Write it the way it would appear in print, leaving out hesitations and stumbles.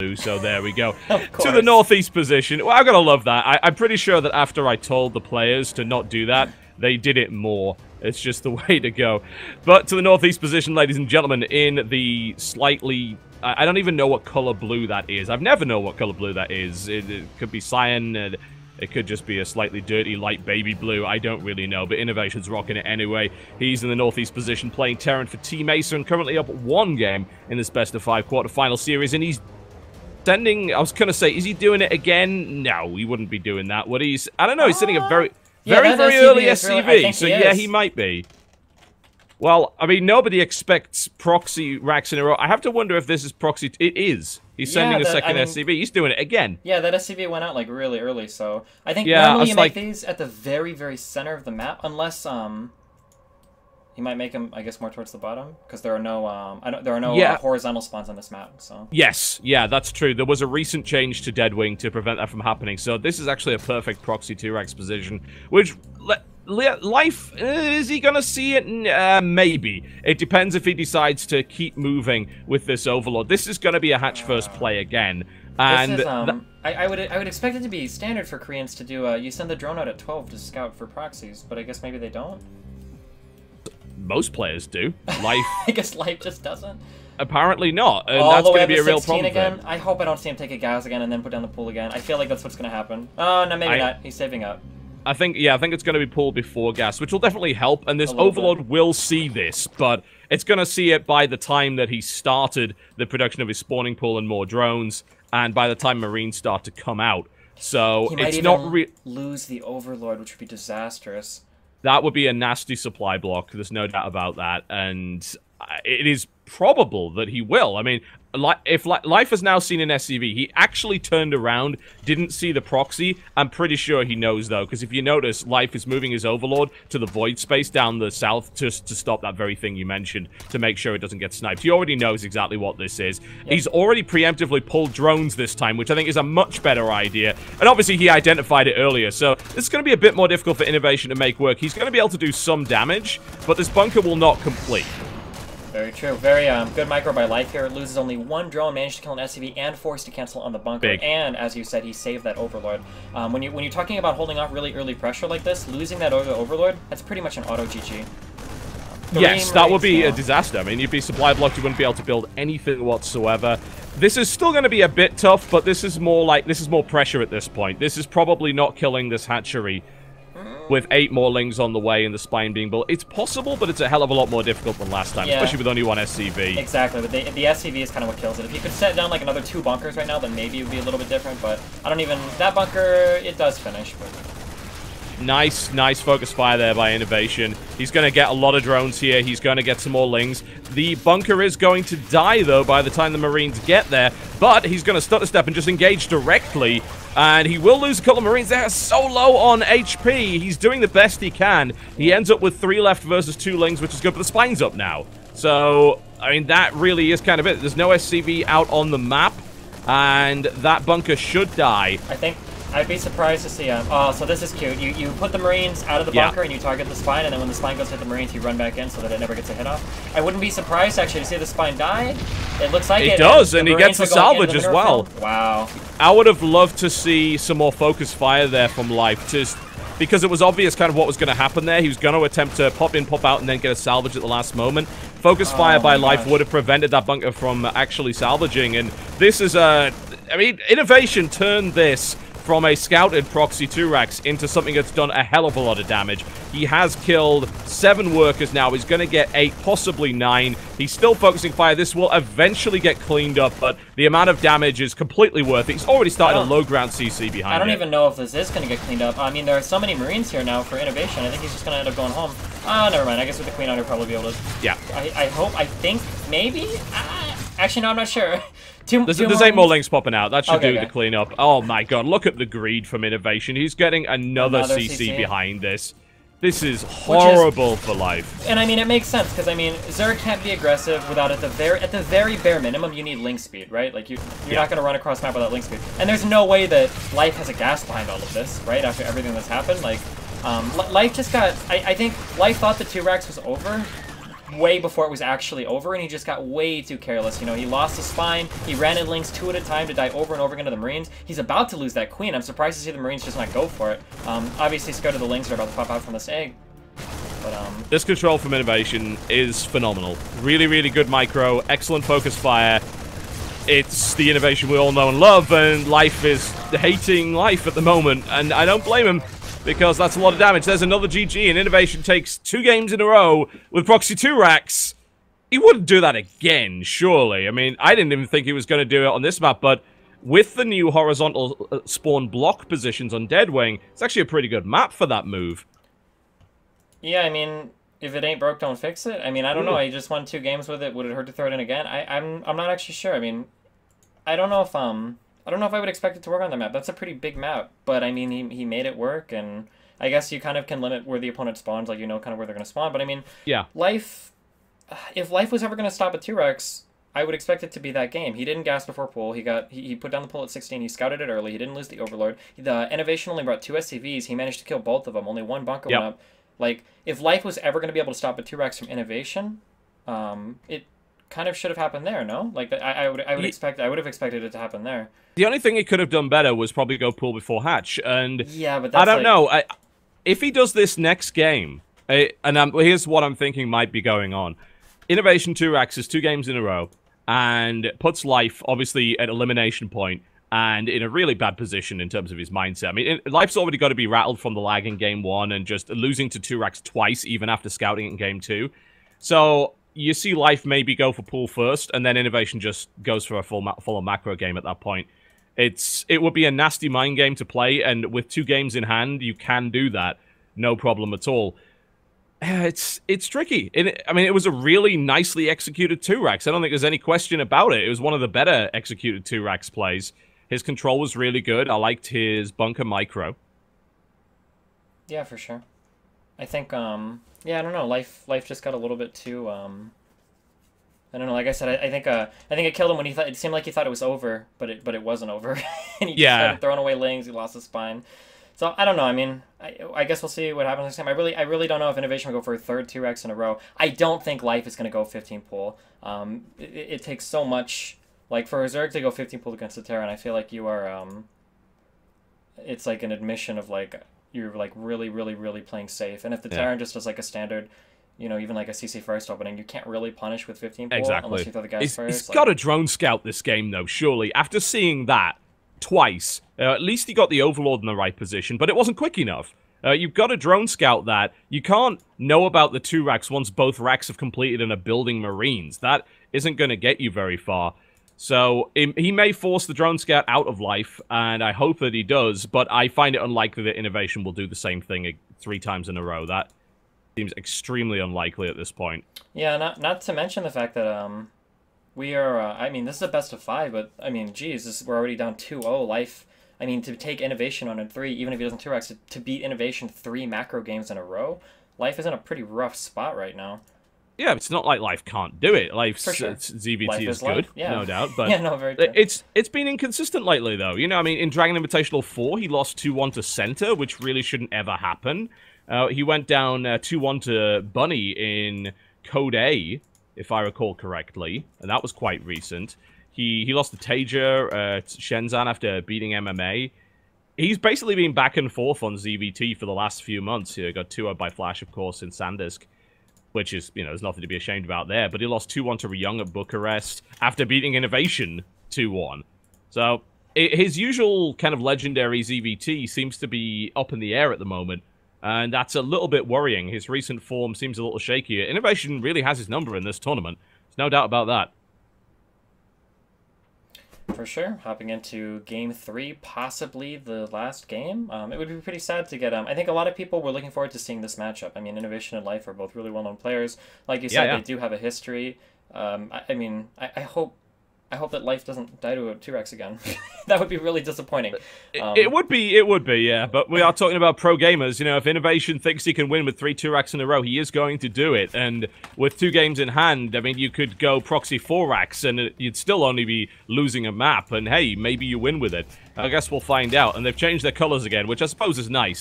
So there we go. To the northeast position. Well, I've got to love that. I'm pretty sure that after I told the players to not do that, they did it more. It's just the way to go. But to the northeast position, ladies and gentlemen, in the slightly... I don't even know what color blue that is. I've never known what color blue that is. It could be cyan, it could just be a slightly dirty light baby blue. I don't really know, but INnoVation's rocking it anyway. He's in the northeast position playing Terran for Team Acer and currently up 1 game in this best-of-5 quarterfinal series, and he's sending... I was going to say, is he doing it again? No, he wouldn't be doing that, would he? I don't know, he's sending a very early SCV, really, so yeah, he might be. Well, I mean, nobody expects proxy racks in a row. I have to wonder if this is proxy... It is. He's sending a second SCV. He's doing it again. Yeah, that SCV went out, like, really early, so... I think normally you make these at the very, very center of the map, unless, you might make them, I guess, more towards the bottom, because there are no, horizontal spawns on this map, so... Yes, yeah, that's true. There was a recent change to Deadwing to prevent that from happening, so this is actually a perfect proxy 2-racks position, which... Life, is he gonna see it? Maybe. It depends if he decides to keep moving with this Overlord. This is gonna be a hatch first play again. And this is, I would expect it to be standard for Koreans to do, you send the drone out at 12 to scout for proxies, but I guess maybe they don't? Most players do. Life... I guess Life just doesn't. Apparently not, and that's gonna be a real problem again. I hope I don't see him take a gas again and then put down the pool again. I feel like that's what's gonna happen. Oh, no, maybe not. He's saving up. I think it's going to be pulled before gas, which will definitely help, and this Overlord will see this, but it's going to see it by the time that he started the production of his spawning pool and more drones, and by the time Marines start to come out. So he might it's even not lose the Overlord, which would be disastrous. That would be a nasty supply block, there's no doubt about that, and it is probable that he will. I mean, if Life has now seen an SCV, he actually turned around, didn't see the proxy. I'm pretty sure he knows, though, because if you notice, Life is moving his Overlord to the void space down the south just to stop that very thing you mentioned, to make sure it doesn't get sniped. He already knows exactly what this is. Yep. He's already preemptively pulled drones this time, which I think is a much better idea. And obviously, he identified it earlier, so it's going to be a bit more difficult for INnoVation to make work. He's going to be able to do some damage, but this bunker will not complete. Very true. Very good micro by Life here. It loses only 1 drone, managed to kill an SCV, and forced to cancel on the bunker. Big. And, as you said, he saved that Overlord. When you're talking about holding off really early pressure like this, losing that Overlord, that's pretty much an auto GG. Yes, that would be a disaster. I mean, you'd be supply blocked, you wouldn't be able to build anything whatsoever. This is still going to be a bit tough, but this is more pressure at this point. This is probably not killing this hatchery with 8 more lings on the way and the spine being built. It's possible, but it's a hell of a lot more difficult than last time, especially with only 1 SCV. Exactly, but the SCV is kind of what kills it. If you could set down like another 2 bunkers right now, then maybe it would be a little bit different, but I don't even... That bunker, it does finish, but... Nice focus fire there by INnoVation. He's going to get a lot of drones here. He's going to get some more lings. The bunker is going to die, though, by the time the Marines get there. But he's going to stutter step and just engage directly. And he will lose a couple of Marines. They're so low on HP. He's doing the best he can. He ends up with 3 left versus 2 lings, which is good, but the spine's up now. So, I mean, that really is kind of it. There's no SCV out on the map, and that bunker should die. I think... I'd be surprised to see him. Oh, so this is cute. You put the Marines out of the bunker and you target the spine, and then when the spine goes to hit the Marines, you run back in so that it never gets a hit off. I wouldn't be surprised, actually, to see the spine die. It looks like it does, and he gets the salvage as well. Wow. I would have loved to see some more focus fire there from Life, just because it was obvious kind of what was going to happen there. He was going to attempt to pop in, pop out, and then get a salvage at the last moment. Focus fire by Life would have prevented that bunker from actually salvaging, and this is a... I mean, INnoVation turned this from a scouted proxy 2-racks into something that's done a hell of a lot of damage. He has killed 7 workers now. He's going to get 8, possibly 9. He's still focusing fire. This will eventually get cleaned up, but the amount of damage is completely worth it. He's already started a low ground CC behind it. I don't even know if this is going to get cleaned up. I mean, there are so many Marines here now for INnoVation. I think he's just going to end up going home. Oh, never mind. I guess with the Queen on, he'll probably be able to... Yeah. I think, maybe? Actually, no, I'm not sure. There's 8 more links popping out. That should do the cleanup. Oh my god, look at the greed from INnoVation. He's getting another CC behind this. This is horrible for Life. And I mean, it makes sense, because I mean, Zerg can't be aggressive without, at the very bare minimum, you need link speed, right? Like, you're not going to run across map without link speed. And there's no way that Life has a gas behind all of this, right? After everything that's happened. Like, Life just got... I think Life thought the 2-racks was over. way before it was actually over, and he just got way too careless. You know, he lost the spine, he ran in links 2 at a time to die over and over again to the Marines. He's about to lose that queen. I'm surprised to see the Marines just not go for it. Obviously scared of the links that are about to pop out from this egg. But, this control from INnoVation is phenomenal. Really, really good micro, excellent focus fire. It's the INnoVation we all know and love, and Life is hating Life at the moment, and I don't blame him, because that's a lot of damage. There's another GG, and INnoVation takes 2 games in a row with proxy 2 racks. He wouldn't do that again, surely. I mean, I didn't even think he was going to do it on this map, but with the new horizontal spawn block positions on Deadwing, it's actually a pretty good map for that move. Yeah, I mean, if it ain't broke, don't fix it. I mean, I don't know. He just won 2 games with it. Would it hurt to throw it in again? I'm not actually sure. I mean, I don't know if I would expect it to work on the map. That's a pretty big map, but I mean, he made it work, and I guess you kind of can limit where the opponent spawns, like, you know, kind of where they're going to spawn. But I mean, yeah, if Life was ever going to stop at 2-Rex, I would expect it to be that game. He didn't gas before pool. He put down the pool at 16. He scouted it early. He didn't lose the Overlord. The INnoVation only brought 2 SCVs. He managed to kill both of them. Only 1 bunker went up. Like, if Life was ever going to be able to stop at 2-Rex from INnoVation, it kind of should have happened there, no? Like, I would have expected it to happen there. The only thing he could have done better was probably go pool before hatch, and yeah, but that's I don't know. If he does this next game, here's what I'm thinking might be going on. INnoVation 2-Rex is 2 games in a row, and puts Life, obviously, at elimination point, and in a really bad position in terms of his mindset. I mean, Life's already got to be rattled from the lag in Game 1, and just losing to 2-Rex twice, even after scouting it in Game 2. So you see Life maybe go for pool first, and then INnoVation just goes for a full macro game at that point. It would be a nasty mind game to play, and with 2 games in hand, you can do that. No problem at all. It's tricky. I mean, it was a really nicely executed 2-Rex. I don't think there's any question about it. It was one of the better executed 2-Rex plays. His control was really good. I liked his bunker micro. Yeah, for sure. I think, yeah, I don't know. Life just got a little bit too, I don't know. Like I said, I think it killed him when it seemed like he thought it was over, but it wasn't over. And he just started throwing away lings. He lost his spine. So I don't know. I mean, I guess we'll see what happens next time. I really don't know if INnoVation will go for a 3rd 2-Rex in a row. I don't think Life is going to go 15 pool. It takes so much, like, for Zerg to go 15 pool against the Terran. I feel like you are, it's like an admission of, like, you're, like, really, really, really playing safe. And if the Terran just does, like, a standard, you know, even like a CC first opening, you can't really punish with 15 pool unless you throw the gas first. He's got a drone scout this game, though, surely. After seeing that twice, at least he got the Overlord in the right position, but it wasn't quick enough. You've got to drone scout that. You can't know about the 2-Racks once both racks have completed and are building Marines. That isn't going to get you very far. So he may force the drone scout out of Life, and I hope that he does, but I find it unlikely that INnoVation will do the same thing 3 times in a row. That seems extremely unlikely at this point. Yeah, not to mention the fact that we are, I mean, this is a best of 5, but, I mean, geez, we're already down 2-0. Life, I mean, to take INnoVation on a 3, even if he doesn't 2-Rex, to beat INnoVation 3 macro games in a row, Life is in a pretty rough spot right now. Yeah, it's not like Life can't do it. Life's ZVT Life is good, no doubt. But yeah, no, very true. It's been inconsistent lately, though. You know, I mean, in Dragon Invitational 4, he lost 2-1 to Center, which really shouldn't ever happen. He went down 2-1 to Bunny in Code A, if I recall correctly, and that was quite recent. He lost to Tager, Shenzan after beating MMA. He's basically been back and forth on ZVT for the last few months. He got 2-0 by Flash, of course, in Sandisk, which is, you know, there's nothing to be ashamed about there. But he lost 2-1 to Ryung at Bucharest after beating INnoVation 2-1. So his usual kind of legendary ZVT seems to be up in the air at the moment. And that's a little bit worrying. His recent form seems a little shaky. INnoVation really has his number in this tournament. There's no doubt about that. For sure. Hopping into Game 3, possibly the last game. It would be pretty sad to get... I think a lot of people were looking forward to seeing this matchup. I mean, INnoVation and Life are both really well-known players. Like you said, they do have a history. I mean, I hope that Life doesn't die to a 2-Rex again. That would be really disappointing. It would be, yeah. But we are talking about pro gamers. You know, if INnoVation thinks he can win with 3 2-Racks in a row, he is going to do it. And with 2 games in hand, I mean, you could go proxy 4-Racks, and you'd still only be losing a map. And hey, maybe you win with it. I guess we'll find out. And they've changed their colors again, which I suppose is nice.